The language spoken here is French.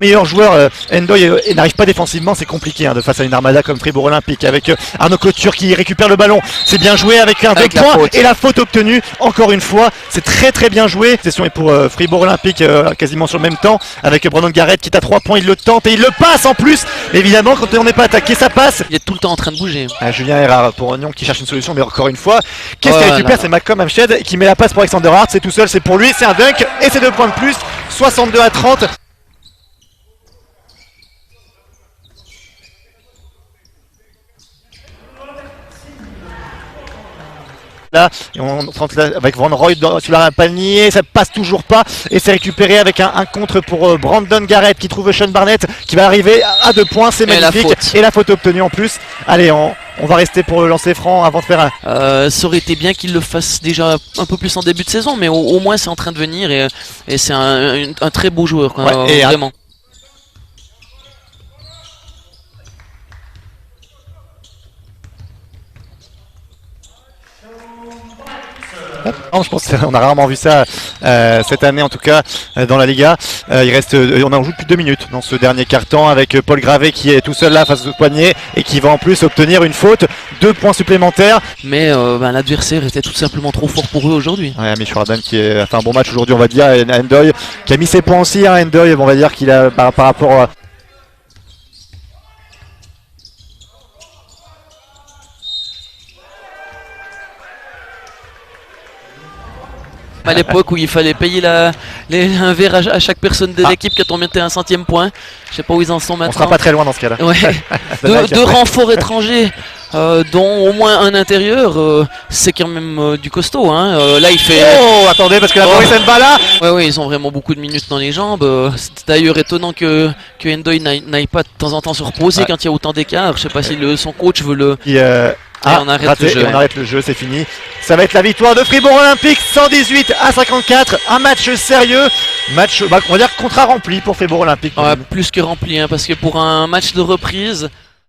Meilleur joueur, Endoy n'arrive pas défensivement, c'est compliqué de face à une armada comme Fribourg Olympique avec Arnaud Couture qui récupère le ballon. C'est bien joué avec un vrai point et la faute obtenue encore une fois. C'est très bien joué. La session est pour Fribourg Olympique quasiment sur le même temps avec Brandon Garrett qui est à 3 points, il le tente et il le passe en plus. Mais évidemment quand on n'est pas attaqué ça passe. Il est tout le temps en train de bouger. Julien Erard pour Ognon qui cherche une solution mais encore une fois. Qu'est-ce qu'il récupère? C'est Malcolm Amshed qui met la passe pour Alexander Hart. C'est tout seul, c'est pour lui, c'est un dunk et c'est 2 points de plus. 62-30. Là, et on tente avec Van Roy sur un panier, ça passe toujours pas et c'est récupéré avec un contre pour Brandon Garrett qui trouve Sean Barnett qui va arriver à 2 points, c'est magnifique et la faute obtenue en plus. Allez, on va rester pour le lancer franc avant de faire ça aurait été bien qu'il le fasse déjà un peu plus en début de saison, mais au moins c'est en train de venir et c'est un très beau joueur quoi, et vraiment. Non, je pense qu'on a rarement vu ça cette année en tout cas dans la Liga. On en joue plus de 2 minutes dans ce dernier quart-temps avec Paul Gravé qui est tout seul là face au poignet et qui va en plus obtenir une faute, 2 points supplémentaires. Mais l'adversaire était tout simplement trop fort pour eux aujourd'hui. Ouais, Mitch Warden qui a fait un bon match aujourd'hui on va dire, et Endoy qui a mis ses points aussi. Endoy on va dire qu'il a par rapport à... À l'époque où il fallait payer un verre à chaque personne de l'équipe quand on mettait un 100e point. Je sais pas où ils en sont maintenant. On sera pas très loin dans ce cas-là. Ouais. deux renforts étrangers, dont au moins un intérieur, c'est quand même du costaud. Là il fait... Oh attendez parce que la Boris Mbala. Ouais, ils ont vraiment beaucoup de minutes dans les jambes. C'est d'ailleurs étonnant que Endoy n'aille pas de temps en temps se reposer quand il y a autant d'écart. Je sais pas si son coach veut le... on arrête le jeu. On arrête le jeu, c'est fini. Ça va être la victoire de Fribourg Olympique, 118-54. Un match sérieux, match on va dire contrat rempli pour Fribourg Olympique. Plus que rempli, parce que pour un match de reprise,